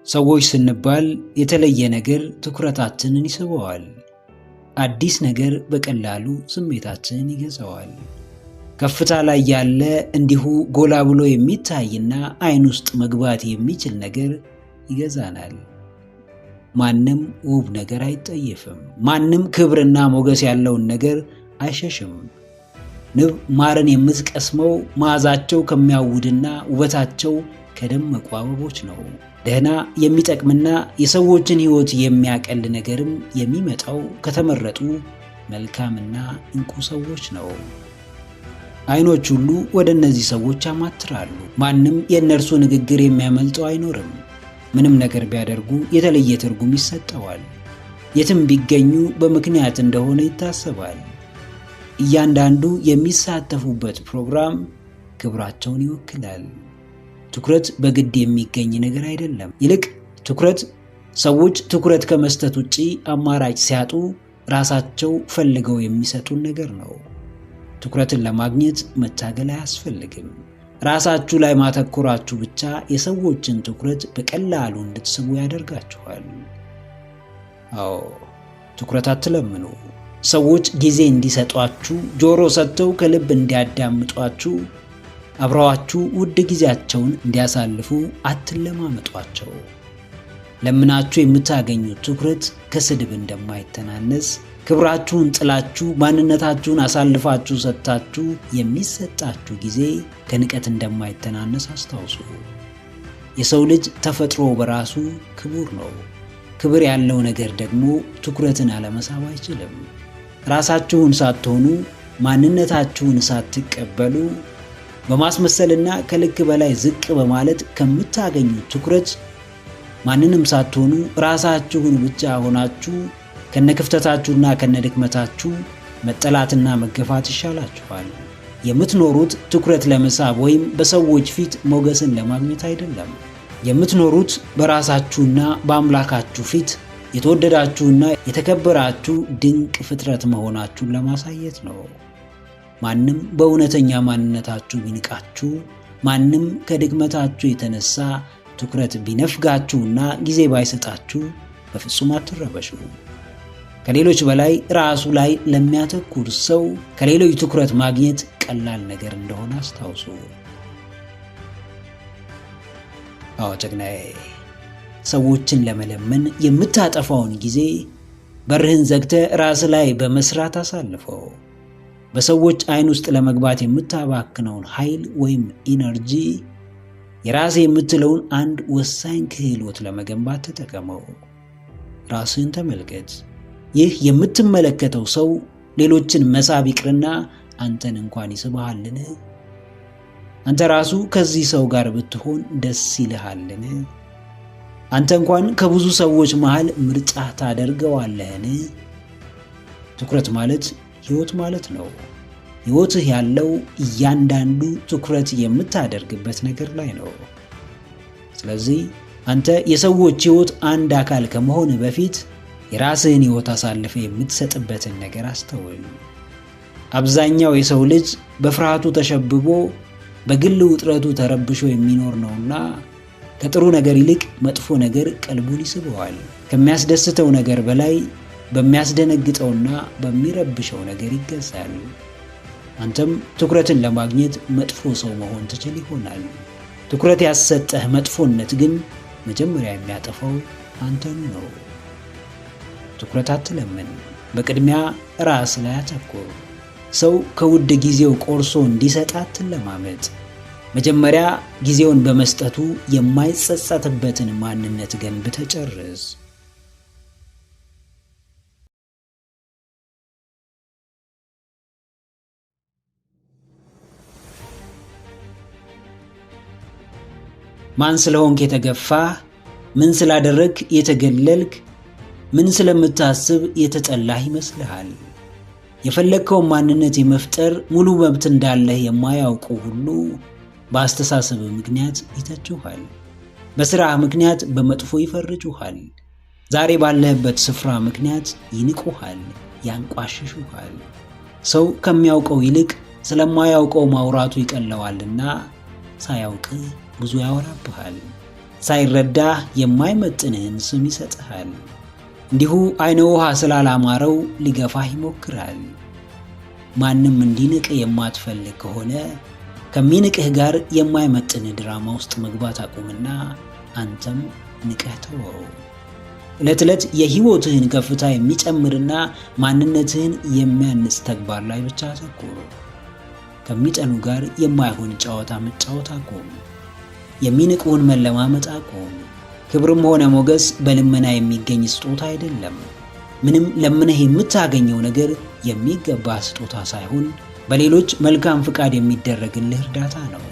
ሰዎች ስንባል የተለየ ነገር ትኩረታችንን ይስበዋል። አዲስ ነገር በቀላሉ ስሜታችንን ይገዛዋል። ከፍታ ላይ ያለ እንዲሁ ጎላ ብሎ የሚታይና ዓይን ውስጥ መግባት የሚችል ነገር ይገዛናል። ማንም ውብ ነገር አይጠየፍም። ማንም ክብርና ሞገስ ያለውን ነገር አይሸሽም። ንብ ማርን የምትቀስመው መዓዛቸው ከሚያውድና ውበታቸው ከደመቁ አበቦች ነው። ደህና የሚጠቅምና የሰዎችን ሕይወት የሚያቀል ነገርም የሚመጣው ከተመረጡ መልካምና እንቁ ሰዎች ነው። ዓይኖች ሁሉ ወደ እነዚህ ሰዎች ያማትራሉ። ማንም የእነርሱ ንግግር የሚያመልጠው አይኖርም። ምንም ነገር ቢያደርጉ የተለየ ትርጉም ይሰጠዋል። የትም ቢገኙ በምክንያት እንደሆነ ይታሰባል። እያንዳንዱ የሚሳተፉበት ፕሮግራም ክብራቸውን ይወክላል። ትኩረት በግድ የሚገኝ ነገር አይደለም። ይልቅ ሰዎች ትኩረት ከመስጠት ውጪ አማራጭ ሲያጡ ራሳቸው ፈልገው የሚሰጡን ነገር ነው። ትኩረትን ለማግኘት መታገል አያስፈልግም። ራሳችሁ ላይ ማተኮራችሁ ብቻ የሰዎችን ትኩረት በቀላሉ እንድትስቡ ያደርጋችኋል። አዎ፣ ትኩረት አትለምኑ። ሰዎች ጊዜ እንዲሰጧችሁ፣ ጆሮ ሰጥተው ከልብ እንዲያዳምጧችሁ፣ አብረዋችሁ ውድ ጊዜያቸውን እንዲያሳልፉ አትለማመጧቸው። ለምናችሁ የምታገኙት ትኩረት ከስድብ እንደማይተናነስ፣ ክብራችሁን ጥላችሁ ማንነታችሁን አሳልፋችሁ ሰጥታችሁ የሚሰጣችሁ ጊዜ ከንቀት እንደማይተናነስ አስታውሱ። የሰው ልጅ ተፈጥሮ በራሱ ክቡር ነው። ክብር ያለው ነገር ደግሞ ትኩረትን አለመሳብ አይችልም። ራሳችሁን ሳትሆኑ ማንነታችሁን ሳትቀበሉ በማስመሰልና ከልክ በላይ ዝቅ በማለት ከምታገኙት ትኩረት ማንንም ሳትሆኑ ራሳችሁን ብቻ ሆናችሁ ከነክፍተታችሁና ከነድክመታችሁ መጠላትና መገፋት ይሻላችኋል። የምትኖሩት ትኩረት ለመሳብ ወይም በሰዎች ፊት ሞገስን ለማግኘት አይደለም። የምትኖሩት በራሳችሁና በአምላካችሁ ፊት የተወደዳችሁና የተከበራችሁ ድንቅ ፍጥረት መሆናችሁን ለማሳየት ነው። ማንም በእውነተኛ ማንነታችሁ ቢንቃችሁ፣ ማንም ከድክመታችሁ የተነሳ ትኩረት ቢነፍጋችሁና ጊዜ ባይሰጣችሁ በፍጹም አትረበሹ። ከሌሎች በላይ ራሱ ላይ ለሚያተኩር ሰው ከሌሎች ትኩረት ማግኘት ቀላል ነገር እንደሆነ አስታውሱ። አዎ ጀግናዬ፣ ሰዎችን ለመለመን የምታጠፋውን ጊዜ በርህን ዘግተህ ራስ ላይ በመስራት አሳልፈው። በሰዎች ዓይን ውስጥ ለመግባት የምታባክነውን ኃይል ወይም ኢነርጂ የራሴ የምትለውን አንድ ወሳኝ ክህሎት ለመገንባት ተጠቀመው። ራስህን ተመልከት። ይህ የምትመለከተው ሰው ሌሎችን መሳብ ይቅርና አንተን እንኳን ይስብሃልን? አንተ ራሱ ከዚህ ሰው ጋር ብትሆን ደስ ይልሃልን? አንተ እንኳን ከብዙ ሰዎች መሃል ምርጫ ታደርገዋለህን? ትኩረት ማለት ሕይወት ማለት ነው። ሕይወትህ ያለው እያንዳንዱ ትኩረት የምታደርግበት ነገር ላይ ነው። ስለዚህ አንተ የሰዎች ሕይወት አንድ አካል ከመሆን በፊት የራስህን ሕይወት አሳልፈ የምትሰጥበትን ነገር አስተውል። አብዛኛው የሰው ልጅ በፍርሃቱ ተሸብቦ በግል ውጥረቱ ተረብሾ የሚኖር ነውና ከጥሩ ነገር ይልቅ መጥፎ ነገር ቀልቡን ይስበዋል። ከሚያስደስተው ነገር በላይ በሚያስደነግጠውና በሚረብሸው ነገር ይገዛል። አንተም ትኩረትን ለማግኘት መጥፎ ሰው መሆን ትችል ይሆናል። ትኩረት ያሰጠህ መጥፎነት ግን መጀመሪያ የሚያጠፋው አንተኑ ነው። ትኩረት አትለምን። በቅድሚያ ራስ ላይ አተኩር። ሰው ከውድ ጊዜው ቆርሶ እንዲሰጥ አትለማመጥ። መጀመሪያ ጊዜውን በመስጠቱ የማይጸጸትበትን ማንነት ገንብተህ ጨርስ። ማን ስለሆንክ የተገፋህ፣ ምን ስላደረግክ የተገለልክ፣ ምን ስለምታስብ የተጠላህ ይመስልሃል? የፈለግከውን ማንነት የመፍጠር ሙሉ መብት እንዳለህ የማያውቁ ሁሉ በአስተሳሰብ ምክንያት ይተቹሃል። በሥራህ ምክንያት በመጥፎ ይፈርጁሃል። ዛሬ ባለህበት ስፍራ ምክንያት ይንቁሃል፣ ያንቋሽሹሃል። ሰው ከሚያውቀው ይልቅ ስለማያውቀው ማውራቱ ይቀለዋልና ሳያውቅ ብዙ ያወራብሃል። ሳይረዳ የማይመጥንህን ስም ይሰጥሃል። እንዲሁ አይነ ውሃ ስላላማረው ሊገፋህ ይሞክራል። ማንም እንዲንቅ የማትፈልግ ከሆነ ከሚንቅህ ጋር የማይመጥን ድራማ ውስጥ መግባት አቁምና አንተም ንቀህ ተወው። ዕለት ዕለት የህይወትህን ከፍታ የሚጨምርና ማንነትህን የሚያንጽ ተግባር ላይ ብቻ አተኩር። ከሚጠሉ ጋር የማይሆን ጨዋታ መጫወት አቁም። የሚንቁህን መለማመጥ አቁም። ክብርም ሆነ ሞገስ በልመና የሚገኝ ስጦታ አይደለም። ምንም ለምነህ የምታገኘው ነገር የሚገባ ስጦታ ሳይሆን በሌሎች መልካም ፍቃድ የሚደረግልህ እርዳታ ነው።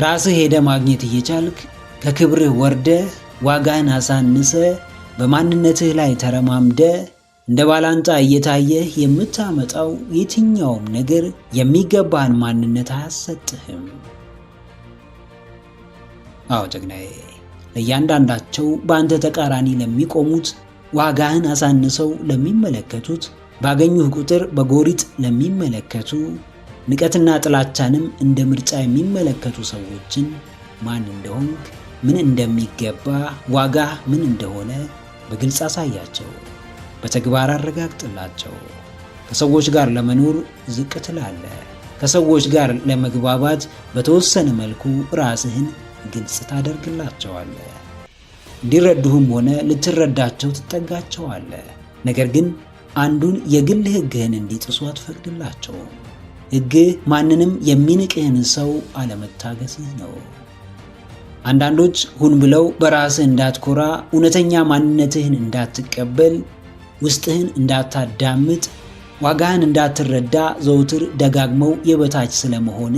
ራስህ ሄደ ማግኘት እየቻልክ ከክብርህ ወርደ ዋጋህን አሳንሰ በማንነትህ ላይ ተረማምደ እንደ ባላንጣ እየታየህ የምታመጣው የትኛውም ነገር የሚገባህን ማንነት አያሰጥህም። አዎ ጀግናዬ፣ ለእያንዳንዳቸው በአንተ ተቃራኒ ለሚቆሙት፣ ዋጋህን አሳንሰው ለሚመለከቱት፣ ባገኙህ ቁጥር በጎሪጥ ለሚመለከቱ፣ ንቀትና ጥላቻንም እንደ ምርጫ የሚመለከቱ ሰዎችን ማን እንደሆንክ፣ ምን እንደሚገባ፣ ዋጋህ ምን እንደሆነ በግልጽ አሳያቸው። በተግባር አረጋግጥላቸው። ከሰዎች ጋር ለመኖር ዝቅ ትላለህ። ከሰዎች ጋር ለመግባባት በተወሰነ መልኩ ራስህን ግልጽ ታደርግላቸዋለህ። እንዲረዱህም ሆነ ልትረዳቸው ትጠጋቸዋለህ። ነገር ግን አንዱን የግል ሕግህን እንዲጥሱ አትፈቅድላቸውም። ሕግህ ማንንም የሚንቅህን ሰው አለመታገስህ ነው። አንዳንዶች ሁን ብለው በራስህ እንዳትኮራ፣ እውነተኛ ማንነትህን እንዳትቀበል፣ ውስጥህን እንዳታዳምጥ፣ ዋጋህን እንዳትረዳ ዘውትር ደጋግመው የበታች ስለመሆን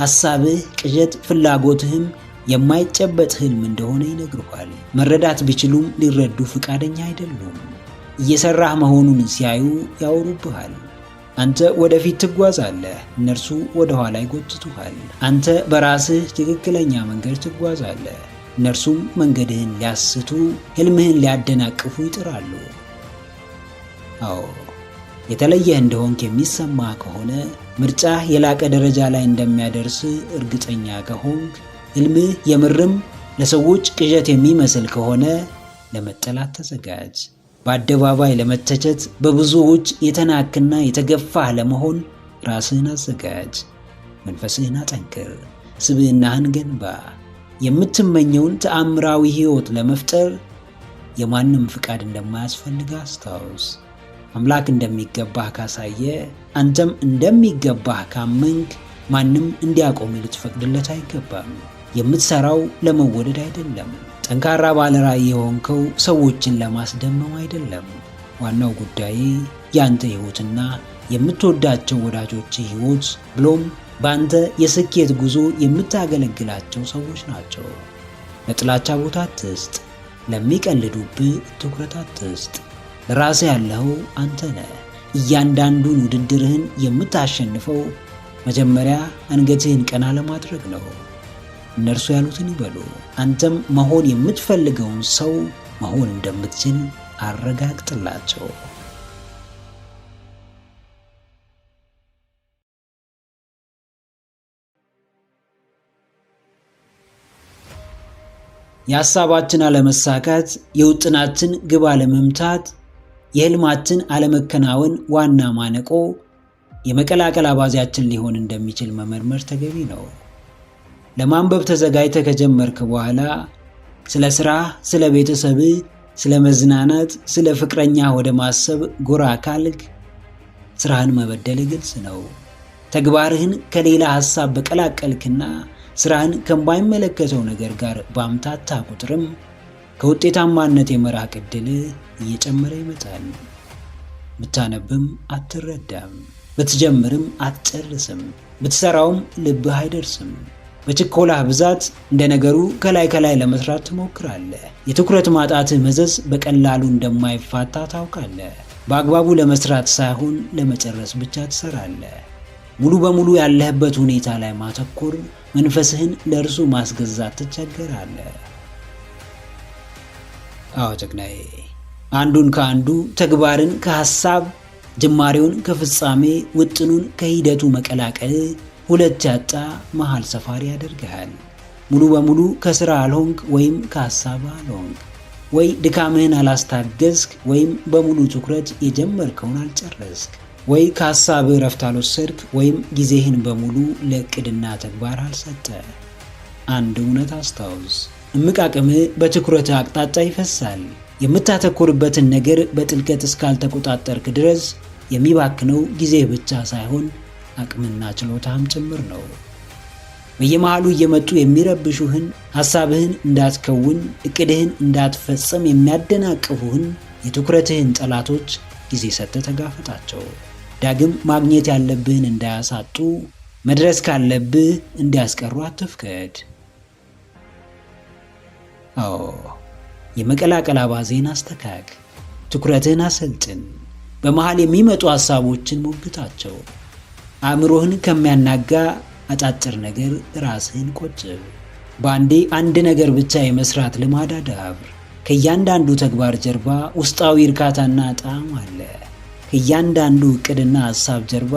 ሐሳብህ፣ ቅዠት፣ ፍላጎትህም የማይጨበጥ ህልም እንደሆነ ይነግሩሃል። መረዳት ቢችሉም ሊረዱ ፍቃደኛ አይደሉም። እየሰራህ መሆኑን ሲያዩ ያወሩብሃል። አንተ ወደፊት ትጓዛለህ፣ እነርሱ ወደ ኋላ ይጎትቱሃል። አንተ በራስህ ትክክለኛ መንገድ ትጓዛለህ፣ እነርሱም መንገድህን ሊያስቱ፣ ህልምህን ሊያደናቅፉ ይጥራሉ። አዎ የተለየህ እንደሆንክ የሚሰማ ከሆነ፣ ምርጫህ የላቀ ደረጃ ላይ እንደሚያደርስ እርግጠኛ ከሆንክ፣ ህልምህ የምርም ለሰዎች ቅዠት የሚመስል ከሆነ ለመጠላት ተዘጋጅ። በአደባባይ ለመተቸት፣ በብዙዎች የተናክና የተገፋህ ለመሆን ራስህን አዘጋጅ። መንፈስህን አጠንክር፣ ስብዕናህን ገንባ። የምትመኘውን ተአምራዊ ህይወት ለመፍጠር የማንም ፍቃድ እንደማያስፈልግ አስታውስ። አምላክ እንደሚገባህ ካሳየ፣ አንተም እንደሚገባህ ካመንክ፣ ማንም እንዲያቆም ልትፈቅድለት አይገባም። የምትሰራው ለመወደድ አይደለም። ጠንካራ ባለራዕይ የሆንከው ሰዎችን ለማስደመም አይደለም። ዋናው ጉዳይ ያንተ ህይወትና የምትወዳቸው ወዳጆች ህይወት፣ ብሎም በአንተ የስኬት ጉዞ የምታገለግላቸው ሰዎች ናቸው። ለጥላቻ ቦታ አትስጥ። ለሚቀልዱብህ ትኩረት አትስጥ። ለራስህ ያለኸው አንተ ነህ። እያንዳንዱን ውድድርህን የምታሸንፈው መጀመሪያ አንገትህን ቀና ለማድረግ ነው። እነርሱ ያሉትን ይበሉ። አንተም መሆን የምትፈልገውን ሰው መሆን እንደምትችል አረጋግጥላቸው። የሐሳባችን አለመሳካት፣ የውጥናችን ግብ አለመምታት፣ የህልማችን አለመከናወን ዋና ማነቆ የመቀላቀል አባዜያችን ሊሆን እንደሚችል መመርመር ተገቢ ነው። ለማንበብ ተዘጋጅተህ ከጀመርክ በኋላ ስለ ስራ፣ ስለ ቤተሰብ፣ ስለ መዝናናት፣ ስለ ፍቅረኛ ወደ ማሰብ ጎራ ካልክ ስራህን መበደል ግልጽ ነው። ተግባርህን ከሌላ ሐሳብ በቀላቀልክና ስራህን ከማይመለከተው ነገር ጋር ባምታታ ቁጥርም ከውጤታማነት የመራቅ ዕድል እየጨመረ ይመጣል። ብታነብም አትረዳም፣ ብትጀምርም አትጨርስም፣ ብትሰራውም ልብህ አይደርስም። በችኮላህ ብዛት እንደ ነገሩ ከላይ ከላይ ለመስራት ትሞክራለህ። የትኩረት ማጣትህ መዘዝ በቀላሉ እንደማይፋታ ታውቃለህ። በአግባቡ ለመስራት ሳይሆን ለመጨረስ ብቻ ትሰራለህ። ሙሉ በሙሉ ያለህበት ሁኔታ ላይ ማተኮር፣ መንፈስህን ለእርሱ ማስገዛት ትቸገራለህ። አዎ ጀግናዬ፣ አንዱን ከአንዱ፣ ተግባርን ከሐሳብ፣ ጅማሬውን ከፍጻሜ፣ ውጥኑን ከሂደቱ መቀላቀል ሁለት ያጣ መሃል ሰፋሪ ያደርግሃል። ሙሉ በሙሉ ከስራ አልሆንክ ወይም ከሐሳብ አልሆንክ፣ ወይ ድካምህን አላስታገዝክ ወይም በሙሉ ትኩረት የጀመርከውን አልጨረስክ፣ ወይ ከሐሳብ እረፍት አልወሰድክ ወይም ጊዜህን በሙሉ ለዕቅድና ተግባር አልሰጠ። አንድ እውነት አስታውስ፣ እምቅ አቅምህ በትኩረት አቅጣጫ ይፈሳል። የምታተኩርበትን ነገር በጥልቀት እስካልተቆጣጠርክ ድረስ የሚባክነው ጊዜ ብቻ ሳይሆን አቅምና ችሎታም ጭምር ነው። በየመሃሉ እየመጡ የሚረብሹህን፣ ሐሳብህን እንዳትከውን፣ ዕቅድህን እንዳትፈጽም የሚያደናቅፉህን የትኩረትህን ጠላቶች ጊዜ ሰጥተህ ተጋፈጣቸው። ዳግም ማግኘት ያለብህን እንዳያሳጡ፣ መድረስ ካለብህ እንዲያስቀሩ አትፍቀድ። አዎ፣ የመቀላቀል አባዜን አስተካክ፣ ትኩረትህን አሰልጥን። በመሃል የሚመጡ ሐሳቦችን ሞግታቸው። አእምሮህን ከሚያናጋ አጫጭር ነገር ራስህን ቆጥብ። በአንዴ አንድ ነገር ብቻ የመስራት ልማድ አዳብር። ከእያንዳንዱ ተግባር ጀርባ ውስጣዊ እርካታና ጣዕም አለ። ከእያንዳንዱ ዕቅድና ሐሳብ ጀርባ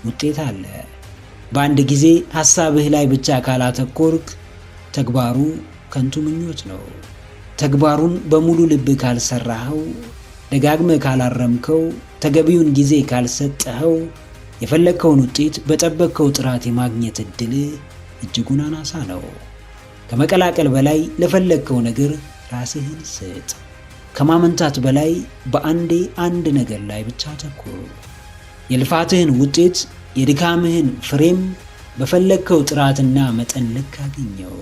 ውጤት አለ። በአንድ ጊዜ ሐሳብህ ላይ ብቻ ካላተኮርክ ተግባሩ ከንቱ ምኞት ነው። ተግባሩን በሙሉ ልብ ካልሰራኸው፣ ደጋግመህ ካላረምከው፣ ተገቢውን ጊዜ ካልሰጠኸው የፈለግከውን ውጤት በጠበቅከው ጥራት የማግኘት ዕድል እጅጉን አናሳ ነው። ከመቀላቀል በላይ ለፈለግከው ነገር ራስህን ስጥ። ከማመንታት በላይ በአንዴ አንድ ነገር ላይ ብቻ አተኩር። የልፋትህን ውጤት፣ የድካምህን ፍሬም በፈለግከው ጥራትና መጠን ልክ አግኘው።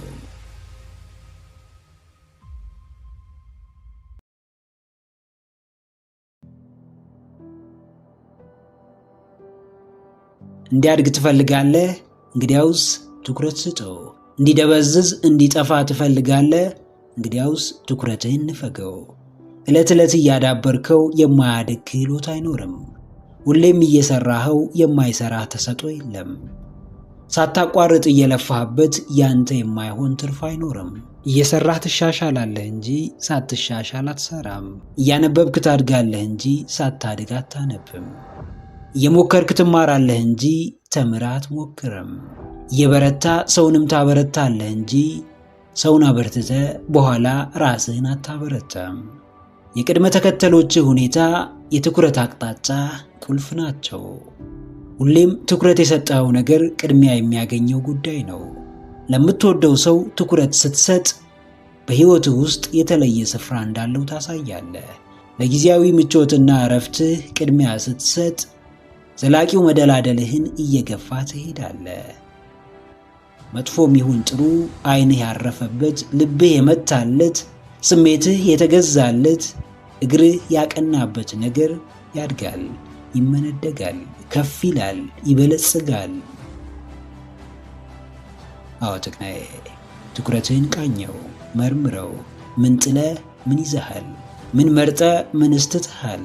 እንዲያድግ ትፈልጋለህ? እንግዲያውስ ትኩረት ስጠው። እንዲደበዝዝ እንዲጠፋ ትፈልጋለህ? እንግዲያውስ ትኩረትህን ንፈገው። ዕለት ዕለት እያዳበርከው የማያድግ ክህሎት አይኖርም። ሁሌም እየሰራኸው የማይሰራህ ተሰጥኦ የለም። ሳታቋርጥ እየለፋህበት ያንተ የማይሆን ትርፍ አይኖርም። እየሰራህ ትሻሻላለህ እንጂ ሳትሻሻል አትሰራም። እያነበብክ ታድጋለህ እንጂ ሳታድግ አታነብም። እየሞከርክ ትማራለህ እንጂ ተምረህ አትሞክርም። እየበረታ ሰውንም ታበረታለህ እንጂ ሰውን አበርትተህ በኋላ ራስህን አታበረታም። የቅድመ ተከተሎችህ ሁኔታ፣ የትኩረት አቅጣጫ ቁልፍ ናቸው። ሁሌም ትኩረት የሰጠኸው ነገር ቅድሚያ የሚያገኘው ጉዳይ ነው። ለምትወደው ሰው ትኩረት ስትሰጥ በሕይወትህ ውስጥ የተለየ ስፍራ እንዳለው ታሳያለህ። ለጊዜያዊ ምቾትና እረፍትህ ቅድሚያ ስትሰጥ ዘላቂው መደላደልህን እየገፋ ትሄዳለህ። መጥፎም ይሁን ጥሩ፣ ዓይንህ ያረፈበት፣ ልብህ የመታለት፣ ስሜትህ የተገዛለት፣ እግርህ ያቀናበት ነገር ያድጋል፣ ይመነደጋል፣ ከፍ ይላል፣ ይበለጽጋል። አዎ ጀግናዬ፣ ትኩረትህን ቃኘው፣ መርምረው። ምን ጥለህ ምን ይዘሃል? ምን መርጠህ ምን ስትተሃል?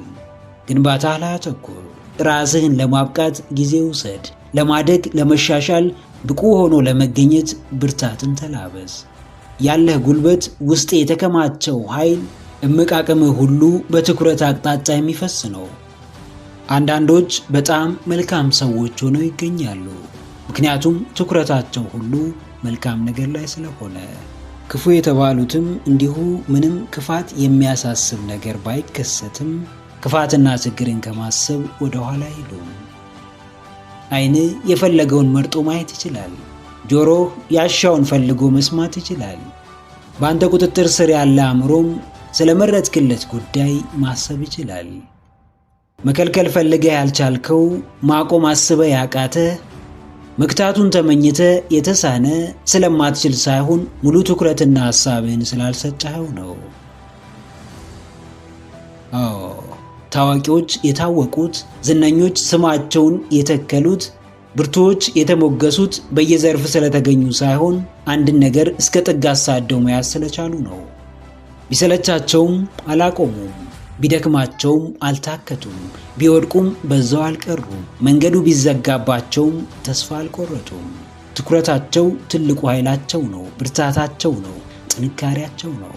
ግንባታህ ላይ አተኩር። ራስህን ለማብቃት ጊዜ ውሰድ። ለማደግ ለመሻሻል ብቁ ሆኖ ለመገኘት ብርታትን ተላበስ። ያለህ ጉልበት፣ ውስጥ የተከማቸው ኃይል፣ እምቅ አቅምህ ሁሉ በትኩረት አቅጣጫ የሚፈስ ነው። አንዳንዶች በጣም መልካም ሰዎች ሆነው ይገኛሉ፣ ምክንያቱም ትኩረታቸው ሁሉ መልካም ነገር ላይ ስለሆነ። ክፉ የተባሉትም እንዲሁ ምንም ክፋት የሚያሳስብ ነገር ባይከሰትም ክፋትና ችግርን ከማሰብ ወደ ኋላ አይሉም። ዓይንህ የፈለገውን መርጦ ማየት ይችላል። ጆሮህ ያሻውን ፈልጎ መስማት ይችላል። በአንተ ቁጥጥር ስር ያለ አእምሮም ስለመረጥክለት ጉዳይ ማሰብ ይችላል። መከልከል ፈልገህ ያልቻልከው፣ ማቆም አስበህ ያቃተህ፣ መክታቱን ተመኝተህ የተሳነ ስለማትችል ሳይሆን ሙሉ ትኩረትና ሐሳብህን ስላልሰጠኸው ነው። አዎ፣ ታዋቂዎች የታወቁት፣ ዝነኞች ስማቸውን የተከሉት፣ ብርቱዎች የተሞገሱት በየዘርፍ ስለተገኙ ሳይሆን አንድን ነገር እስከ ጥግ አሳደው መያዝ ስለቻሉ ነው። ቢሰለቻቸውም አላቆሙም፣ ቢደክማቸውም አልታከቱም፣ ቢወድቁም በዛው አልቀሩም፣ መንገዱ ቢዘጋባቸውም ተስፋ አልቆረጡም። ትኩረታቸው ትልቁ ኃይላቸው ነው፣ ብርታታቸው ነው፣ ጥንካሬያቸው ነው።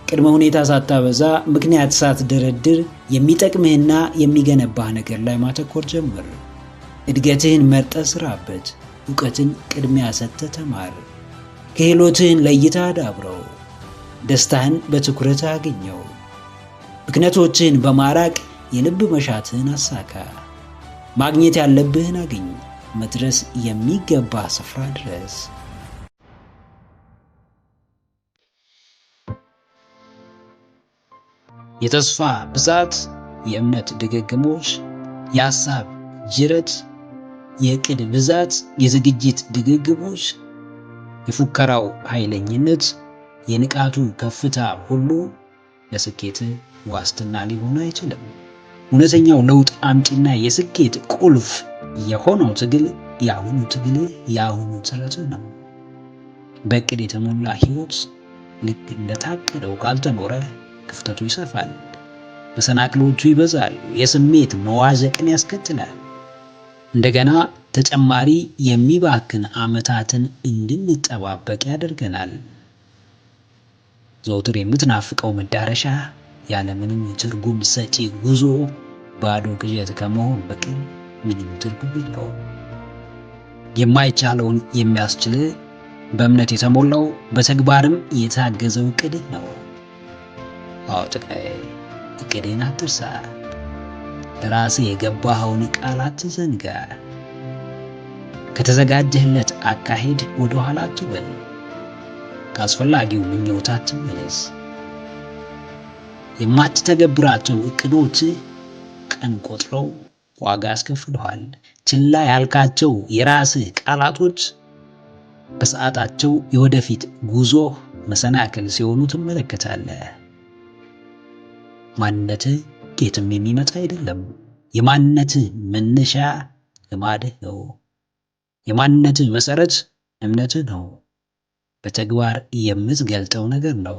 ቅድመ ሁኔታ ሳታበዛ፣ ምክንያት ሳትደረድር የሚጠቅምህና የሚገነባህ ነገር ላይ ማተኮር ጀምር። እድገትህን መርጠህ ስራበት። እውቀትን ቅድሚያ ሰጥተህ ተማር። ክህሎትህን ለይታ አዳብረው። ደስታህን በትኩረት አግኘው። ብክነቶችህን በማራቅ የልብ መሻትህን አሳካ። ማግኘት ያለብህን አግኝ። መድረስ የሚገባ ስፍራ ድረስ። የተስፋ ብዛት፣ የእምነት ድግግሞሽ፣ የሐሳብ ጅረት፣ የዕቅድ ብዛት፣ የዝግጅት ድግግሞሽ፣ የፉከራው ኃይለኝነት፣ የንቃቱ ከፍታ ሁሉ ለስኬት ዋስትና ሊሆን አይችልም። እውነተኛው ለውጥ አምጪና የስኬት ቁልፍ የሆነው ትግል የአሁኑ ትግል የአሁኑ ጥረት ነው። በዕቅድ የተሞላ ሕይወት ልክ እንደታቀደው ካልተኖረ ክፍተቱ ይሰፋል፣ መሰናክሎቹ ይበዛሉ፣ የስሜት መዋዠቅን ያስከትላል። እንደገና ተጨማሪ የሚባክን ዓመታትን እንድንጠባበቅ ያደርገናል። ዘውትር የምትናፍቀው መዳረሻ ያለምንም ትርጉም ሰጪ ጉዞ ባዶ ቅዠት ከመሆን በቀር ምንም ትርጉም የለውም። የማይቻለውን የሚያስችል በእምነት የተሞላው በተግባርም የታገዘው ዕቅድ ነው። አዎ ጥቃዬ፣ ዕቅድን አትርሳ። ለራስህ የገባኸውን ቃል አትዘንጋ። ከተዘጋጀህለት አካሄድ ወደ ኋላ አትበል። ከአስፈላጊው ምኞት አትመለስ። የማትተገብራቸው ዕቅዶች ቀን ቆጥረው ዋጋ ያስከፍልሃል። ችላ ያልካቸው የራስህ ቃላቶች በሰዓታቸው የወደፊት ጉዞ መሰናክል ሲሆኑ ትመለከታለህ። ማንነትህ ከየትም የሚመጣ አይደለም። የማንነትህ መነሻ ልማድህ ነው። የማንነትህ መሰረት እምነትህ ነው። በተግባር የምትገልጠው ነገር ነው።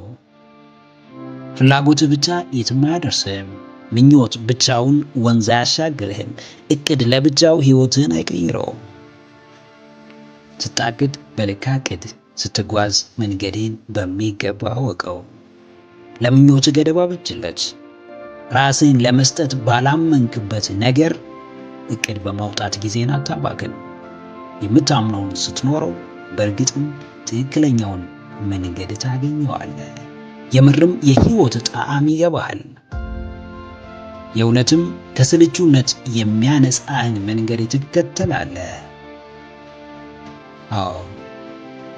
ፍላጎትህ ብቻ የትም አያደርስህም። ምኞት ብቻውን ወንዝ አያሻግርህም። ዕቅድ ለብቻው ሕይወትህን አይቀይረውም። ስታቅድ በልክ አቅድ። ስትጓዝ መንገድህን በሚገባ እወቀው። ለምኞት ገደብ አበጅለት። ራስህን ለመስጠት ባላመንክበት ነገር ዕቅድ በማውጣት ጊዜን አታባክን። የምታምነውን ስትኖረው በእርግጥም ትክክለኛውን መንገድ ታገኘዋለህ። የምርም የሕይወት ጣዕም ይገባሃል። የእውነትም ከስልቹነት የሚያነጻህን መንገድ ትከተላለህ። አዎ፣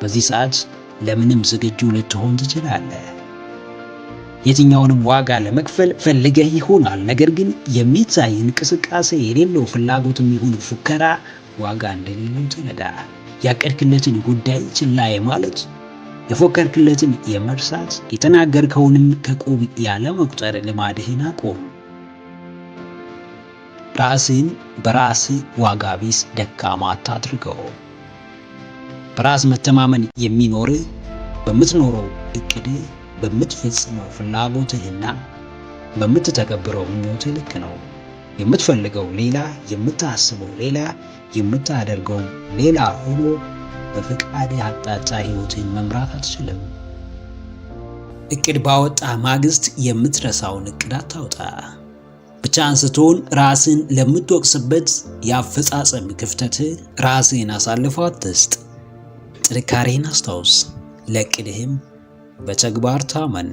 በዚህ ሰዓት ለምንም ዝግጁ ልትሆን ትችላለህ። የትኛውንም ዋጋ ለመክፈል ፈልገህ ይሆናል። ነገር ግን የሚታይ እንቅስቃሴ የሌለው ፍላጎትም ይሁን ፉከራ ዋጋ እንደሌለው ተረዳ። ያቀድክለትን ጉዳይ ችላ ማለት፣ የፎከርክለትን የመርሳት፣ የተናገርከውንም ከቁብ ያለ መቁጠር ልማድህን አቁም። ራስህን በራስህ ዋጋ ቢስ ደካማ አታድርገው። በራስ መተማመን የሚኖርህ በምትኖረው ዕቅድህ፣ በምትፈጽመው ፍላጎትህና በምትተገብረው ምኞትህ ልክ ነው። የምትፈልገው ሌላ፣ የምታስበው ሌላ፣ የምታደርገው ሌላ ሆኖ በፈቃድህ አቅጣጫ ሕይወትህን መምራት አትችልም። ዕቅድ ባወጣ ማግስት የምትረሳውን ዕቅድ አታውጣ። ብቻህን ስትሆን ራስህን ለምትወቅስበት የአፈጻጸም ክፍተትህ ራስህን አሳልፈው አትስጥ። ጥንካሬህን አስታውስ። ለዕቅድህም በተግባር ታመን።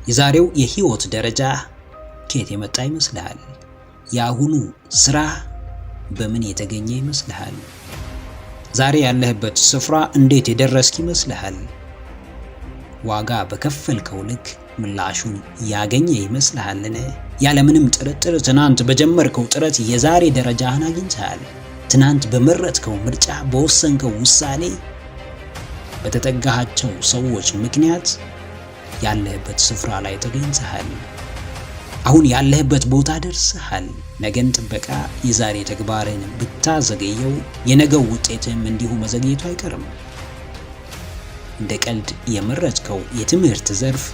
የዛሬው የህይወት ደረጃ ከየት የመጣ ይመስልሃል? የአሁኑ ስራ በምን የተገኘ ይመስልሃል? ዛሬ ያለህበት ስፍራ እንዴት የደረስክ ይመስልሃል? ዋጋ በከፈልከው ልክ ምላሹን ያገኘ ይመስልሃልን? ያለምንም ጥርጥር ትናንት በጀመርከው ጥረት የዛሬ ደረጃህን አግኝተሃል። ትናንት በመረጥከው ምርጫ፣ በወሰንከው ውሳኔ፣ በተጠጋሃቸው ሰዎች ምክንያት ያለህበት ስፍራ ላይ ተገኝተሃል። አሁን ያለህበት ቦታ ደርሰሃል። ነገን ጥበቃ የዛሬ ተግባርን ብታዘገየው የነገው ውጤትም እንዲሁ መዘግየቱ አይቀርም። እንደ ቀልድ የመረጥከው የትምህርት ዘርፍ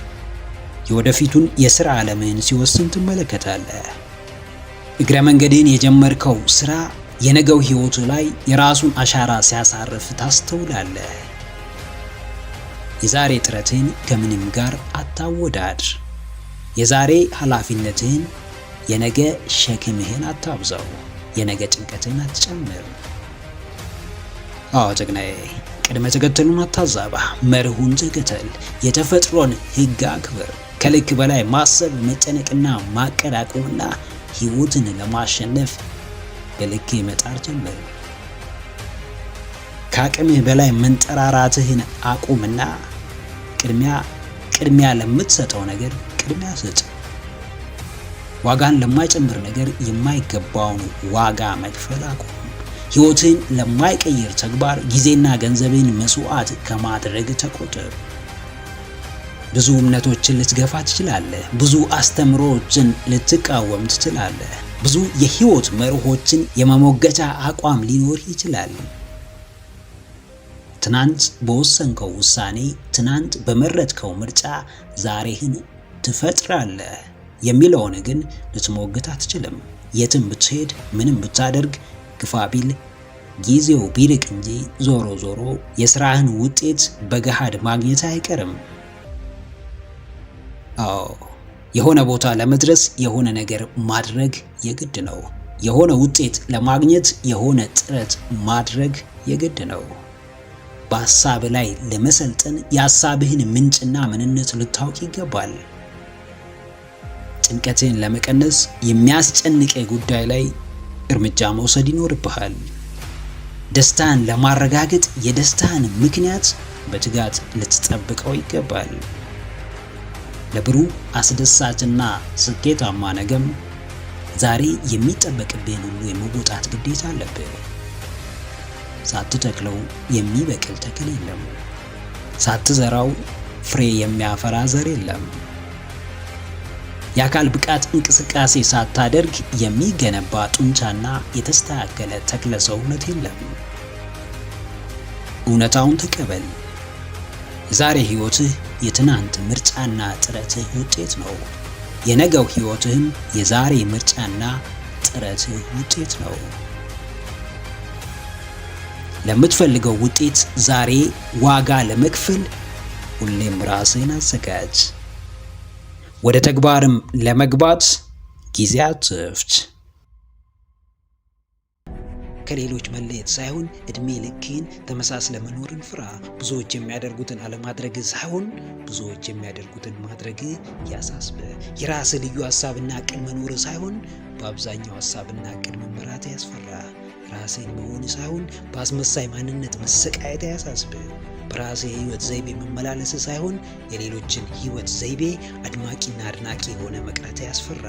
የወደፊቱን የሥራ ዓለምህን ሲወስን ትመለከታለህ። እግረ መንገድን የጀመርከው ሥራ የነገው ሕይወቱ ላይ የራሱን አሻራ ሲያሳርፍ ታስተውላለህ። የዛሬ ጥረትህን ከምንም ጋር አታወዳድር። የዛሬ ኃላፊነትህን የነገ ሸክምህን አታብዛው፣ የነገ ጭንቀትህን አትጨምር። ጀግናዬ፣ ቅድመ ተከተሉን አታዛባ፣ መርሁን ተከተል፣ የተፈጥሮን ሕግ አክብር። ከልክ በላይ ማሰብ፣ መጨነቅና ማቀድ አቁምና ሕይወትን ለማሸነፍ በልክ መጣር ጀምር። ከአቅምህ በላይ መንጠራራትህን አቁምና ቅድሚያ ለምትሰጠው ነገር ቅድሚያ ስጥ። ዋጋን ለማይጨምር ነገር የማይገባውን ዋጋ መክፈል አቁም። ሕይወትን ለማይቀይር ተግባር ጊዜና ገንዘብን መስዋዕት ከማድረግ ተቆጠብ። ብዙ እምነቶችን ልትገፋ ትችላለህ። ብዙ አስተምሮዎችን ልትቃወም ትችላለህ። ብዙ የሕይወት መርሆችን የመሞገቻ አቋም ሊኖር ይችላል። ትናንት በወሰንከው ውሳኔ፣ ትናንት በመረጥከው ምርጫ ዛሬህን ትፈጥራለህ የሚለውን ግን ልትሞግት አትችልም። የትም ብትሄድ ምንም ብታደርግ ግፋ ቢል ጊዜው ቢርቅ እንጂ ዞሮ ዞሮ የስራህን ውጤት በገሃድ ማግኘት አይቀርም። የሆነ ቦታ ለመድረስ የሆነ ነገር ማድረግ የግድ ነው። የሆነ ውጤት ለማግኘት የሆነ ጥረት ማድረግ የግድ ነው። በሐሳብ ላይ ለመሰልጠን የሐሳብህን ምንጭና ምንነት ልታውቅ ይገባል። ጭንቀትን ለመቀነስ የሚያስጨንቅ ጉዳይ ላይ እርምጃ መውሰድ ይኖርብሃል። ደስታን ለማረጋገጥ የደስታን ምክንያት በትጋት ልትጠብቀው ይገባል። ለብሩህ አስደሳችና ስኬታማ ነገም ዛሬ የሚጠበቅብህን ሁሉ የመወጣት ግዴታ አለብህ። ሳትተክለው የሚበቅል ተክል የለም። ሳትዘራው ፍሬ የሚያፈራ ዘር የለም። የአካል ብቃት እንቅስቃሴ ሳታደርግ የሚገነባ ጡንቻና የተስተካከለ ተክለ ሰውነት የለም። እውነታውን ተቀበል። የዛሬ ሕይወትህ የትናንት ምርጫና ጥረትህ ውጤት ነው። የነገው ሕይወትህም የዛሬ ምርጫና ጥረትህ ውጤት ነው። ለምትፈልገው ውጤት ዛሬ ዋጋ ለመክፈል ሁሌም ራስህን አዘጋጅ። ወደ ተግባርም ለመግባት ጊዜ አትፍጅ። ከሌሎች መለየት ሳይሆን እድሜ ልክህን ተመሳስለ መኖርን ፍራ። ብዙዎች የሚያደርጉትን አለማድረግ ሳይሆን ብዙዎች የሚያደርጉትን ማድረግ ያሳስበ። የራስህ ልዩ ሀሳብና ዕቅድ መኖር ሳይሆን በአብዛኛው ሀሳብና ዕቅድ መመራት ያስፈራ። ራስህን መሆን ሳይሆን በአስመሳይ ማንነት መሰቃየት ያሳስበ። በራስህ የህይወት ዘይቤ መመላለስ ሳይሆን የሌሎችን ህይወት ዘይቤ አድማቂና አድናቂ ሆነ መቅረት ያስፈራ።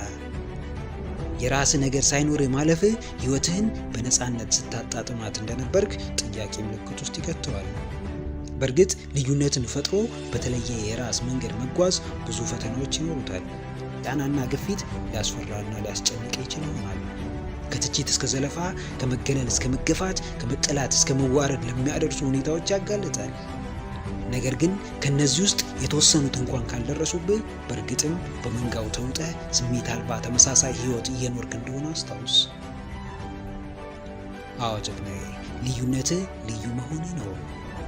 የራስህ ነገር ሳይኖርህ ማለፍህ ህይወትህን በነፃነት ስታጣጥማት እንደነበርክ ጥያቄ ምልክት ውስጥ ይከተዋል። በእርግጥ ልዩነትን ፈጥሮ በተለየ የራስ መንገድ መጓዝ ብዙ ፈተናዎች ይኖሩታል። ጫናና ግፊት ሊያስፈራና ሊያስጨንቅ ይችል ይሆናል። ከትችት እስከ ዘለፋ፣ ከመገለል እስከ መገፋት፣ ከመጠላት እስከ መዋረድ ለሚያደርሱ ሁኔታዎች ያጋልጣል። ነገር ግን ከነዚህ ውስጥ የተወሰኑት እንኳን ካልደረሱብህ በእርግጥም በመንጋው ተውጠህ ስሜት አልባ ተመሳሳይ ህይወት እየኖርክ እንደሆነ አስታውስ። ጀግናዬ፣ ልዩነትህ ልዩ መሆንህ ነው።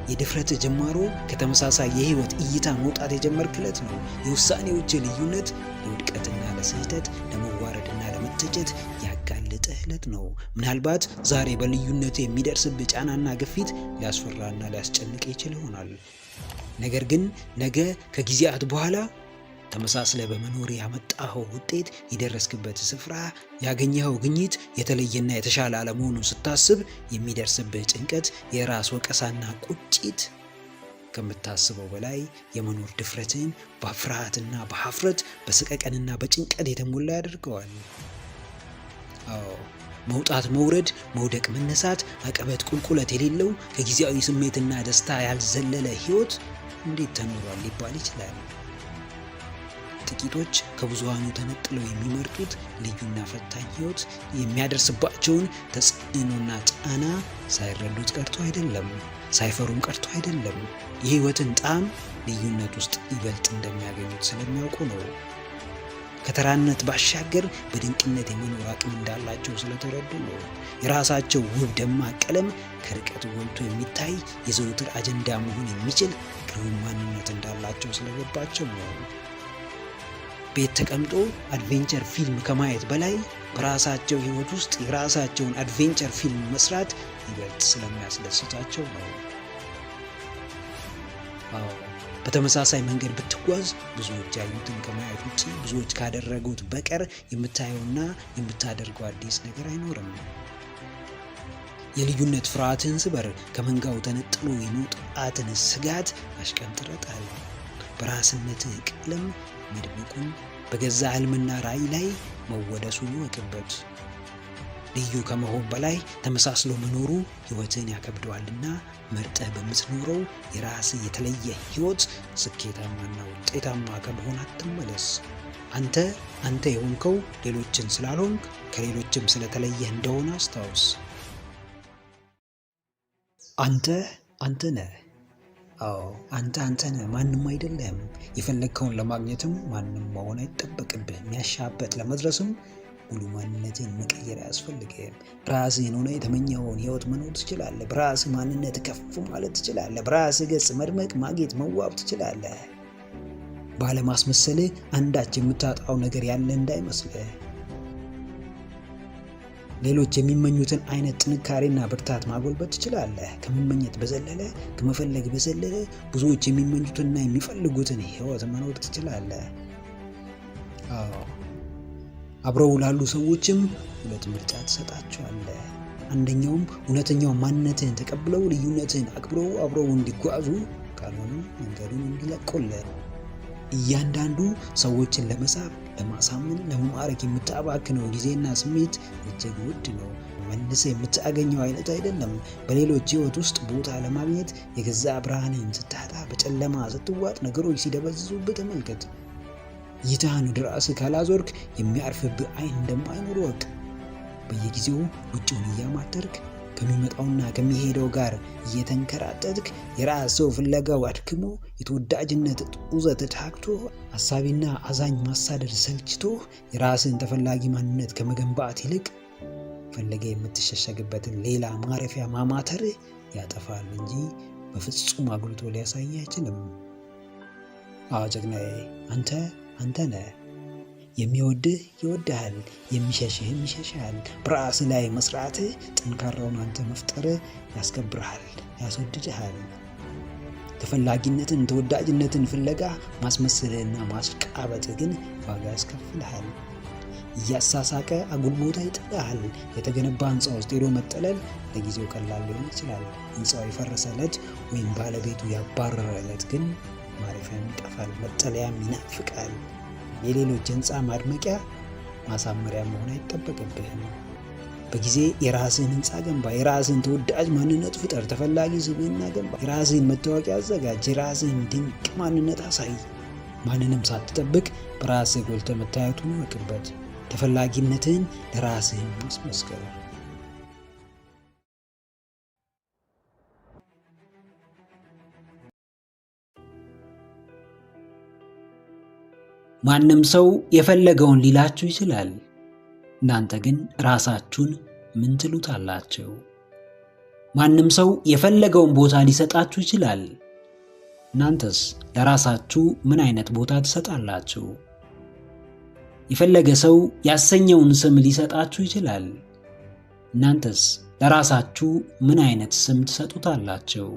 የድፍረት ጅማሮ ከተመሳሳይ የህይወት እይታ መውጣት የጀመርክለት ነው። የውሳኔዎች ልዩነት ለውድቀትና ለስህተት፣ ለመዋረድና ለመተቸት ያጋለጠህ ዕለት ነው። ምናልባት ዛሬ በልዩነት የሚደርስብህ ጫናና ግፊት ሊያስፈራና ሊያስጨንቅ ይችል ይሆናል። ነገር ግን ነገ ከጊዜያት በኋላ ተመሳስለ በመኖር ያመጣኸው ውጤት፣ የደረስክበት ስፍራ፣ ያገኘኸው ግኝት የተለየና የተሻለ አለመሆኑን ስታስብ የሚደርስብህ ጭንቀት፣ የራስ ወቀሳና ቁጭት ከምታስበው በላይ የመኖር ድፍረትን በፍርሃትና በሀፍረት በሰቀቀንና በጭንቀት የተሞላ ያደርገዋል። መውጣት፣ መውረድ፣ መውደቅ፣ መነሳት፣ አቀበት፣ ቁልቁለት የሌለው ከጊዜያዊ ስሜትና ደስታ ያልዘለለ ህይወት እንዴት ተኖሯል ሊባል ይችላል። ጥቂቶች ከብዙሃኑ ተነጥለው የሚመርጡት ልዩና ፈታኝ ህይወት የሚያደርስባቸውን ተጽዕኖና ጫና ሳይረዱት ቀርቶ አይደለም፣ ሳይፈሩም ቀርቶ አይደለም። የህይወትን ጣዕም ልዩነት ውስጥ ይበልጥ እንደሚያገኙት ስለሚያውቁ ነው። ከተራነት ባሻገር በድንቅነት የመኖር አቅም እንዳላቸው ስለተረዱ ነው። የራሳቸው ውብ ደማቅ ቀለም ከርቀት ጎልቶ የሚታይ የዘውትር አጀንዳ መሆን የሚችል ግሩም ማንነት እንዳላቸው ስለገባቸው ነው። ቤት ተቀምጦ አድቬንቸር ፊልም ከማየት በላይ በራሳቸው ህይወት ውስጥ የራሳቸውን አድቬንቸር ፊልም መስራት ይበልጥ ስለሚያስደስታቸው ነው። በተመሳሳይ መንገድ ብትጓዝ ብዙዎች ያዩትን ከማየት ውጪ ብዙዎች ካደረጉት በቀር የምታየውና የምታደርገው አዲስ ነገር አይኖርም። የልዩነት ፍርሃትን ስበር፣ ከመንጋው ተነጥሎ የመውጣትን ስጋት አሽቀንጥረጣል። በራስነትህ ቀለም መድመቁን በገዛ ህልምና ራዕይ ላይ መወደሱን ይወቅበት። ልዩ ከመሆን በላይ ተመሳስሎ መኖሩ ህይወትን ያከብደዋልና መርጠህ በምትኖረው የራስህ የተለየ ህይወት ስኬታማና ውጤታማ ከመሆን አትመለስ። አንተ የሆንከው ሌሎችን ስላልሆንክ ከሌሎችም ስለተለየህ እንደሆነ አስታውስ። አንተ ነህ። አዎ አንተ ነህ፣ ማንም አይደለም። የፈለግከውን ለማግኘትም ማንም መሆን አይጠበቅብህም። ያሻበት ለመድረስም ሙሉ ማንነትን መቀየር አያስፈልግም። ራስህን ሆነ የተመኘውን ህይወት መኖር ትችላለህ። በራስህ ማንነት ከፍ ማለት ትችላለህ። በራስህ ገጽ መድመቅ፣ ማጌጥ፣ መዋብ ትችላለህ። ባለማስመሰልህ አንዳች የምታጣው ነገር ያለ እንዳይመስልህ። ሌሎች የሚመኙትን አይነት ጥንካሬና ብርታት ማጎልበት ትችላለህ። ከመመኘት በዘለለ ከመፈለግ በዘለለ ብዙዎች የሚመኙትንና የሚፈልጉትን ህይወት መኖር ትችላለህ። አብረው ላሉ ሰዎችም ሁለት ምርጫ ትሰጣቸዋለህ። አንደኛውም እውነተኛው ማንነትህን ተቀብለው ልዩነትህን አክብረው አብረው እንዲጓዙ፣ ካልሆነ መንገዱን እንዲለቁልህ። እያንዳንዱ ሰዎችን ለመሳብ፣ ለማሳመን፣ ለመማረክ የምታባክነው ጊዜና ስሜት እጅግ ውድ ነው። መልሰህ የምታገኘው አይነት አይደለም። በሌሎች ህይወት ውስጥ ቦታ ለማግኘት የገዛ ብርሃንን ስታጣ፣ በጨለማ ስትዋጥ፣ ነገሮች ሲደበዝዙብህ ተመልከት። እይታህን ወደ ራስህ ካላዞርክ የሚያርፍብህ አይን እንደማይኖር ወቅ። በየጊዜው ውጭውን እያማተርክ ከሚመጣውና ከሚሄደው ጋር እየተንከራተትክ የራስ ሰው ፍለጋው አድክሞ የተወዳጅነት ጡዘት ታክቶ አሳቢና አዛኝ ማሳደድ ሰልችቶ የራስን ተፈላጊ ማንነት ከመገንባት ይልቅ ፈለገ የምትሸሸግበትን ሌላ ማረፊያ ማማተር ያጠፋል እንጂ በፍጹም አጉልቶ ሊያሳይ አይችልም። ጀግናዬ፣ አንተ ነህ። የሚወድህ ይወድሃል፣ የሚሸሽህም ይሸሽሃል። በራስህ ላይ መስራትህ፣ ጠንካራውን አንተ መፍጠርህ ያስከብርሃል፣ ያስወድድሃል። ተፈላጊነትን፣ ተወዳጅነትን ፍለጋ ማስመሰልህና ማስቃበጥህ ግን ዋጋ ያስከፍልሃል። እያሳሳቀ አጉል ቦታ ይጥልሃል። የተገነባ ህንፃ ውስጥ ሄዶ መጠለል ለጊዜው ቀላል ሊሆን ይችላል። ህንፃው የፈረሰ ዕለት ወይም ባለቤቱ ያባረረ ዕለት ግን ማረፊያም ይጠፋል፣ መጠለያም ይናፍቃል። የሌሎች ህንፃ ማድመቂያ ማሳመሪያ መሆን አይጠበቅብህም። በጊዜ የራስህን ህንፃ ገንባ፣ የራስህን ተወዳጅ ማንነት ፍጠር፣ ተፈላጊ ስብዕና ገንባ፣ የራስህን መታወቂያ አዘጋጅ፣ የራስህን ድንቅ ማንነት አሳይ። ማንንም ሳትጠብቅ በራስህ ጎልተህ መታየቱን እወቅበት። ተፈላጊነትህን ለራስህን ማስመስከር። ማንም ሰው የፈለገውን ሊላችሁ ይችላል። እናንተ ግን ራሳችሁን ምን ትሉታላችሁ? ማንም ሰው የፈለገውን ቦታ ሊሰጣችሁ ይችላል። እናንተስ ለራሳችሁ ምን አይነት ቦታ ትሰጣላችሁ? የፈለገ ሰው ያሰኘውን ስም ሊሰጣችሁ ይችላል። እናንተስ ለራሳችሁ ምን አይነት ስም ትሰጡታላችሁ?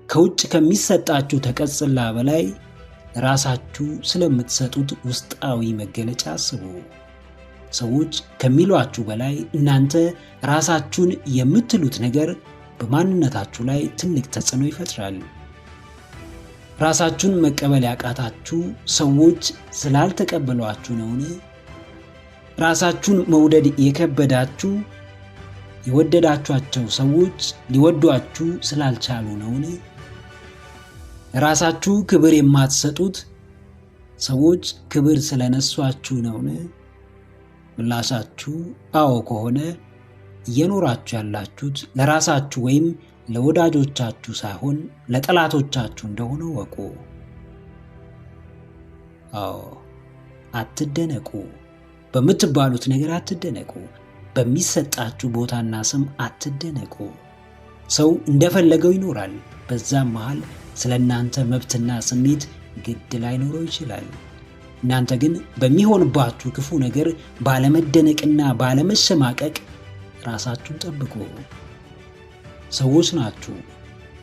ከውጭ ከሚሰጣችሁ ተቀጽላ በላይ ራሳችሁ ስለምትሰጡት ውስጣዊ መገለጫ አስቡ። ሰዎች ከሚሏችሁ በላይ እናንተ ራሳችሁን የምትሉት ነገር በማንነታችሁ ላይ ትልቅ ተጽዕኖ ይፈጥራል። ራሳችሁን መቀበል ያቃታችሁ ሰዎች ስላልተቀበሏችሁ ነውን? ራሳችሁን መውደድ የከበዳችሁ የወደዳችኋቸው ሰዎች ሊወዷችሁ ስላልቻሉ ነውን? ራሳችሁ ክብር የማትሰጡት ሰዎች ክብር ስለነሷችሁ ነውን? ምላሻችሁ አዎ ከሆነ እየኖራችሁ ያላችሁት ለራሳችሁ ወይም ለወዳጆቻችሁ ሳይሆን ለጠላቶቻችሁ እንደሆነ ወቁ። አትደነቁ። በምትባሉት ነገር አትደነቁ። በሚሰጣችሁ ቦታና ስም አትደነቁ። ሰው እንደፈለገው ይኖራል። በዛም መሃል ስለ እናንተ መብትና ስሜት ግድ ላይኖረው ይችላል። እናንተ ግን በሚሆንባችሁ ክፉ ነገር ባለመደነቅና ባለመሸማቀቅ ራሳችሁን ጠብቁ። ሰዎች ናችሁ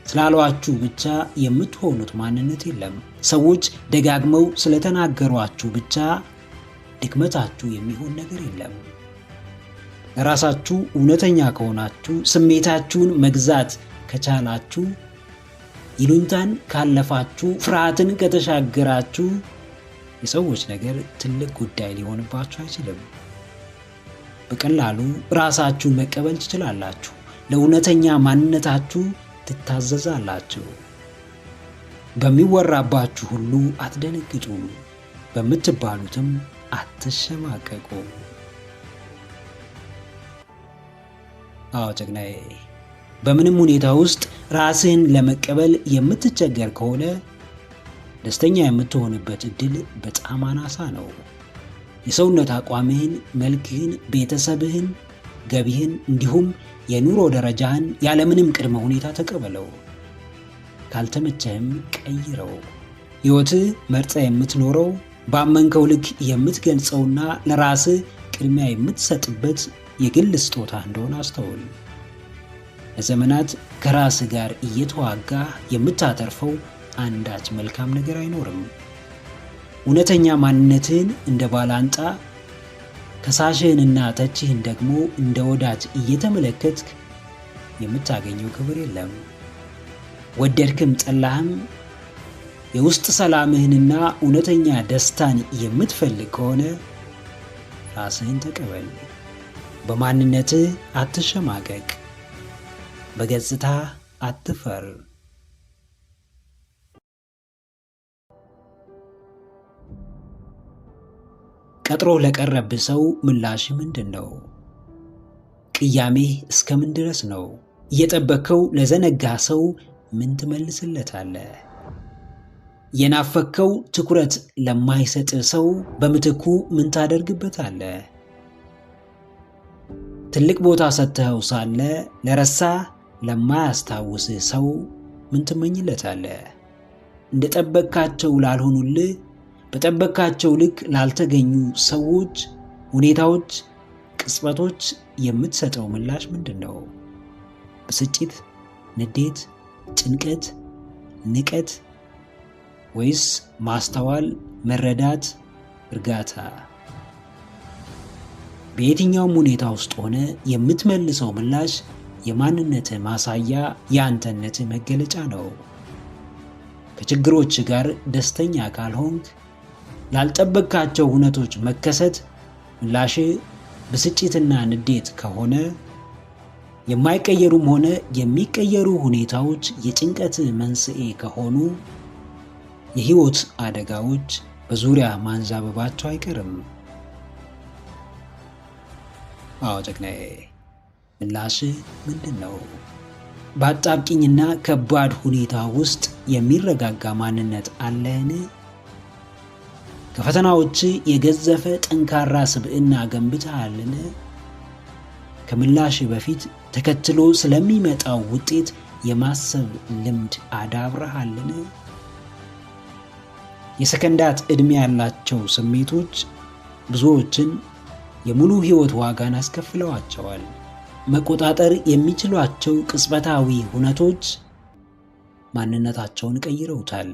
ስላሏችሁ ብቻ የምትሆኑት ማንነት የለም። ሰዎች ደጋግመው ስለተናገሯችሁ ብቻ ድክመታችሁ የሚሆን ነገር የለም። ለራሳችሁ እውነተኛ ከሆናችሁ፣ ስሜታችሁን መግዛት ከቻላችሁ፣ ይሉኝታን ካለፋችሁ፣ ፍርሃትን ከተሻገራችሁ የሰዎች ነገር ትልቅ ጉዳይ ሊሆንባችሁ አይችልም። በቀላሉ ራሳችሁን መቀበል ትችላላችሁ። ለእውነተኛ ማንነታችሁ ትታዘዛላችሁ። በሚወራባችሁ ሁሉ አትደነግጡ፣ በምትባሉትም አትሸማቀቁ። አዎ ጀግናዬ፣ በምንም ሁኔታ ውስጥ ራስህን ለመቀበል የምትቸገር ከሆነ ደስተኛ የምትሆንበት እድል በጣም አናሳ ነው። የሰውነት አቋምህን፣ መልክህን፣ ቤተሰብህን፣ ገቢህን እንዲሁም የኑሮ ደረጃህን ያለምንም ቅድመ ሁኔታ ተቀበለው። ካልተመቸህም ቀይረው። ሕይወትህ መርጠ የምትኖረው ባመንከው ልክ የምትገልጸውና ለራስህ ቅድሚያ የምትሰጥበት የግል ስጦታ እንደሆነ አስተውል። ለዘመናት ከራስህ ጋር እየተዋጋ የምታተርፈው አንዳች መልካም ነገር አይኖርም። እውነተኛ ማንነትህን እንደ ባላንጣ፣ ከሳሽህንና ተችህን ደግሞ እንደ ወዳጅ እየተመለከትክ የምታገኘው ክብር የለም። ወደድክም ጠላህም የውስጥ ሰላምህንና እውነተኛ ደስታን የምትፈልግ ከሆነ ራስህን ተቀበል። በማንነትህ አትሸማቀቅ፣ በገጽታ አትፈር። ቀጥሮ ለቀረብህ ሰው ምላሽ ምንድን ነው? ቅያሜህ እስከምን ድረስ ነው? እየጠበከው ለዘነጋ ሰው ምን ትመልስለታለህ? የናፈከው ትኩረት ለማይሰጥ ሰው በምትኩ ምን ታደርግበታለህ? ትልቅ ቦታ ሰጥተኸው ሳለ ለረሳ ለማያስታውስህ ሰው ምን ትመኝለታለህ? እንደጠበቅካቸው ላልሆኑልህ፣ በጠበቅካቸው ልክ ላልተገኙ ሰዎች፣ ሁኔታዎች፣ ቅጽበቶች የምትሰጠው ምላሽ ምንድን ነው? ብስጭት፣ ንዴት፣ ጭንቀት፣ ንቀት ወይስ ማስተዋል፣ መረዳት፣ እርጋታ? በየትኛውም ሁኔታ ውስጥ ሆነ የምትመልሰው ምላሽ የማንነትህ ማሳያ፣ የአንተነትህ መገለጫ ነው። ከችግሮች ጋር ደስተኛ ካልሆንክ፣ ላልጠበቅካቸው ሁነቶች መከሰት ምላሽ ብስጭትና ንዴት ከሆነ፣ የማይቀየሩም ሆነ የሚቀየሩ ሁኔታዎች የጭንቀት መንስኤ ከሆኑ፣ የህይወት አደጋዎች በዙሪያ ማንዣበባቸው አይቀርም። አዎ ጀግናዬ፣ ምላሽ ምንድን ነው? በአጣብቂኝና ከባድ ሁኔታ ውስጥ የሚረጋጋ ማንነት አለህን? ከፈተናዎች የገዘፈ ጠንካራ ስብዕና ገንብተሃልን? ከምላሽ በፊት ተከትሎ ስለሚመጣው ውጤት የማሰብ ልምድ አዳብረሃልን? የሰከንዳት ዕድሜ ያላቸው ስሜቶች ብዙዎችን የሙሉ ሕይወት ዋጋን አስከፍለዋቸዋል። መቆጣጠር የሚችሏቸው ቅጽበታዊ ሁነቶች ማንነታቸውን ቀይረውታል።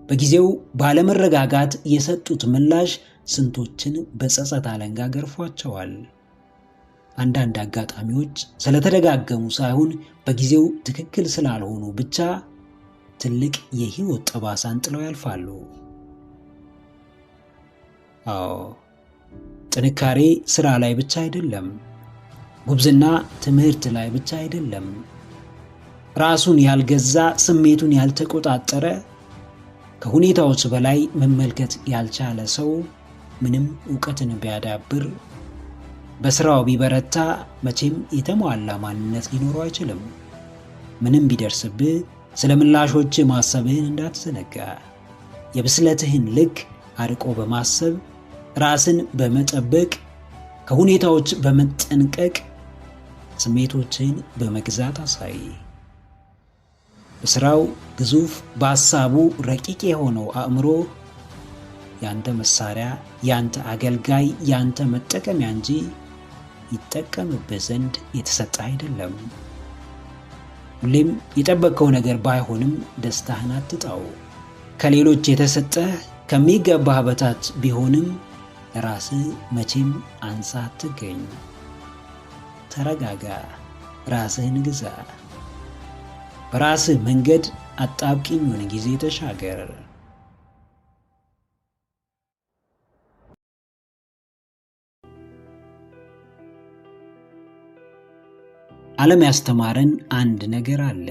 በጊዜው ባለመረጋጋት የሰጡት ምላሽ ስንቶችን በጸጸት አለንጋ ገርፏቸዋል። አንዳንድ አጋጣሚዎች ስለተደጋገሙ ሳይሆን በጊዜው ትክክል ስላልሆኑ ብቻ ትልቅ የህይወት ጠባሳን ጥለው ያልፋሉ። አዎ፣ ጥንካሬ ስራ ላይ ብቻ አይደለም። ጉብዝና ትምህርት ላይ ብቻ አይደለም። ራሱን ያልገዛ፣ ስሜቱን ያልተቆጣጠረ፣ ከሁኔታዎች በላይ መመልከት ያልቻለ ሰው ምንም ዕውቀትን ቢያዳብር፣ በስራው ቢበረታ መቼም የተሟላ ማንነት ሊኖረው አይችልም። ምንም ቢደርስብህ ስለ ምላሾች ማሰብህን እንዳትዘነጋ። የብስለትህን ልክ አርቆ በማሰብ ራስን በመጠበቅ ከሁኔታዎች በመጠንቀቅ ስሜቶችህን በመግዛት አሳይ። በስራው ግዙፍ፣ በሐሳቡ ረቂቅ የሆነው አእምሮ ያንተ መሳሪያ፣ ያንተ አገልጋይ፣ ያንተ መጠቀሚያ እንጂ ይጠቀምብህ ዘንድ የተሰጠ አይደለም። ሁሌም የጠበቅከው ነገር ባይሆንም ደስታህን አትጣው። ከሌሎች የተሰጠህ ከሚገባህ በታች ቢሆንም ለራስህ መቼም አንሳ አትገኝ። ተረጋጋ፣ ራስህን ግዛ። በራስህ መንገድ አጣብቂኙን ጊዜ ተሻገር። ዓለም ያስተማረን አንድ ነገር አለ።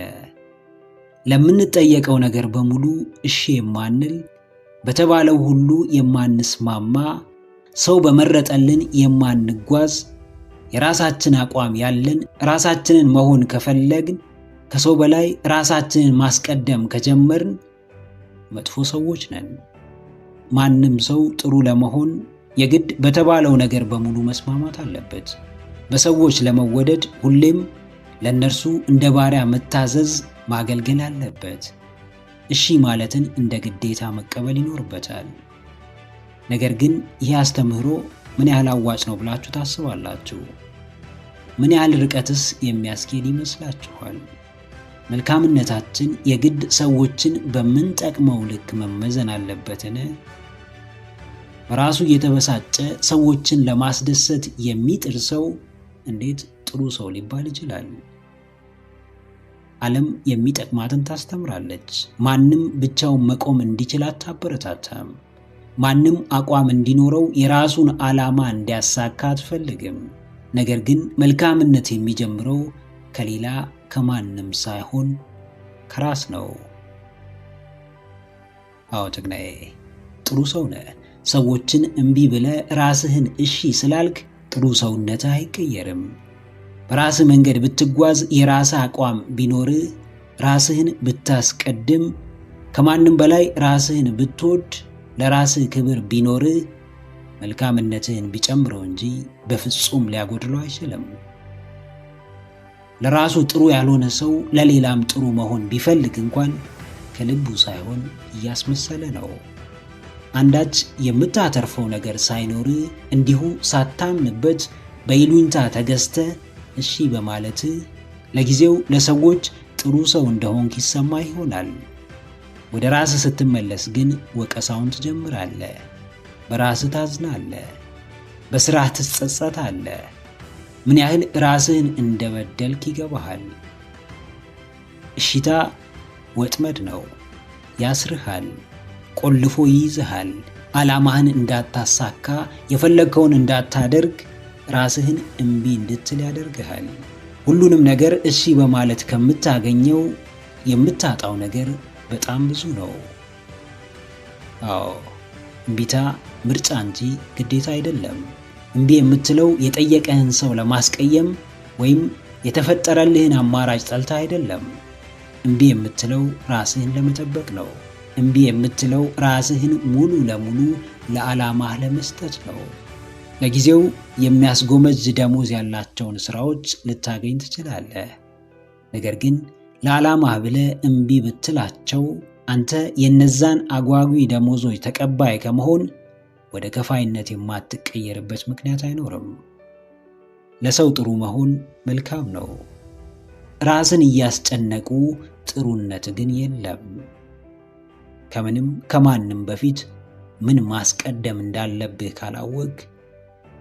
ለምንጠየቀው ነገር በሙሉ እሺ የማንል፣ በተባለው ሁሉ የማንስማማ፣ ሰው በመረጠልን የማንጓዝ፣ የራሳችን አቋም ያለን፣ ራሳችንን መሆን ከፈለግን፣ ከሰው በላይ ራሳችንን ማስቀደም ከጀመርን መጥፎ ሰዎች ነን። ማንም ሰው ጥሩ ለመሆን የግድ በተባለው ነገር በሙሉ መስማማት አለበት። በሰዎች ለመወደድ ሁሌም ለነርሱ እንደ ባሪያ መታዘዝ፣ ማገልገል አለበት። እሺ ማለትን እንደ ግዴታ መቀበል ይኖርበታል። ነገር ግን ይህ አስተምህሮ ምን ያህል አዋጭ ነው ብላችሁ ታስባላችሁ? ምን ያህል ርቀትስ የሚያስኬድ ይመስላችኋል? መልካምነታችን የግድ ሰዎችን በምንጠቅመው ልክ መመዘን አለበትን? በራሱ እየተበሳጨ ሰዎችን ለማስደሰት የሚጥር ሰው እንዴት ጥሩ ሰው ሊባል ይችላል? ዓለም የሚጠቅማትን ታስተምራለች። ማንም ብቻውን መቆም እንዲችል አታበረታታም። ማንም አቋም እንዲኖረው የራሱን ዓላማ እንዲያሳካ አትፈልግም። ነገር ግን መልካምነት የሚጀምረው ከሌላ ከማንም ሳይሆን ከራስ ነው። አዎ ጀግናዬ፣ ጥሩ ሰው ነህ። ሰዎችን እምቢ ብለህ ራስህን እሺ ስላልክ ጥሩ ሰውነትህ አይቀየርም። በራስህ መንገድ ብትጓዝ፣ የራስህ አቋም ቢኖርህ፣ ራስህን ብታስቀድም፣ ከማንም በላይ ራስህን ብትወድ፣ ለራስህ ክብር ቢኖርህ፣ መልካምነትህን ቢጨምረው እንጂ በፍጹም ሊያጎድለው አይችልም። ለራሱ ጥሩ ያልሆነ ሰው ለሌላም ጥሩ መሆን ቢፈልግ እንኳን ከልቡ ሳይሆን እያስመሰለ ነው። አንዳች የምታተርፈው ነገር ሳይኖርህ እንዲሁ ሳታምንበት በይሉኝታ ተገዝተህ እሺ በማለትህ ለጊዜው ለሰዎች ጥሩ ሰው እንደሆንክ ይሰማ ይሆናል። ወደ ራስህ ስትመለስ ግን ወቀሳውን ትጀምራለህ። በራስህ ታዝናለህ። በስራህ ትጸጸታለህ። ምን ያህል ራስህን እንደበደልክ ይገባሃል። እሺታ ወጥመድ ነው። ያስርሃል፣ ቆልፎ ይይዝሃል። ዓላማህን እንዳታሳካ፣ የፈለግከውን እንዳታደርግ፣ ራስህን እምቢ እንድትል ያደርግሃል። ሁሉንም ነገር እሺ በማለት ከምታገኘው የምታጣው ነገር በጣም ብዙ ነው። አዎ፣ እምቢታ ምርጫ እንጂ ግዴታ አይደለም። እምቢ የምትለው የጠየቀህን ሰው ለማስቀየም ወይም የተፈጠረልህን አማራጭ ጠልታ አይደለም። እምቢ የምትለው ራስህን ለመጠበቅ ነው። እምቢ የምትለው ራስህን ሙሉ ለሙሉ ለዓላማህ ለመስጠት ነው። ለጊዜው የሚያስጎመጅ ደሞዝ ያላቸውን ስራዎች ልታገኝ ትችላለህ። ነገር ግን ለዓላማህ ብለህ እምቢ ብትላቸው አንተ የነዛን አጓጊ ደሞዞች ተቀባይ ከመሆን ወደ ከፋይነት የማትቀየርበት ምክንያት አይኖርም። ለሰው ጥሩ መሆን መልካም ነው። ራስን እያስጨነቁ ጥሩነት ግን የለም። ከምንም ከማንም በፊት ምን ማስቀደም እንዳለብህ ካላወቅ፣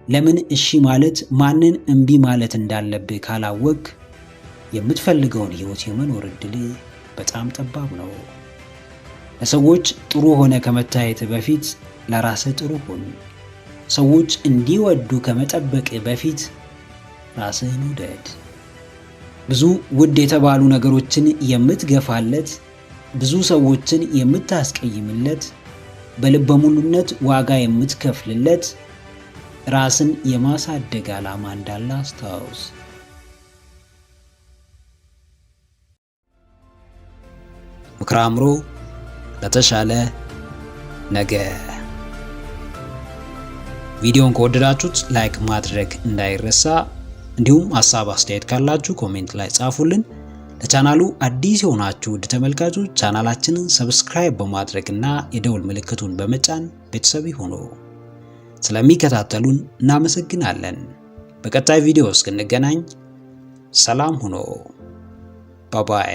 ለምን እሺ ማለት ማንን እምቢ ማለት እንዳለብህ ካላወቅ፣ የምትፈልገውን ህይወት የመኖር እድል በጣም ጠባብ ነው። ለሰዎች ጥሩ ሆነ ከመታየት በፊት ለራስህ ጥሩ ሁን። ሰዎች እንዲወዱ ከመጠበቅ በፊት ራስህን ውደድ። ብዙ ውድ የተባሉ ነገሮችን የምትገፋለት፣ ብዙ ሰዎችን የምታስቀይምለት፣ በልበ ሙሉነት ዋጋ የምትከፍልለት ራስን የማሳደግ ዓላማ እንዳለ አስታውስ። ምክረ አእምሮ ለተሻለ ነገ። ቪዲዮን ከወደዳችሁት ላይክ ማድረግ እንዳይረሳ፣ እንዲሁም ሐሳብ አስተያየት ካላችሁ ኮሜንት ላይ ጻፉልን። ለቻናሉ አዲስ የሆናችሁ ውድ ተመልካቾች ቻናላችንን ሰብስክራይብ በማድረግና የደውል ምልክቱን በመጫን ቤተሰብ ይሁኑ። ስለሚከታተሉን እናመሰግናለን። በቀጣይ ቪዲዮ እስክንገናኝ ሰላም ሁኑ። ባባይ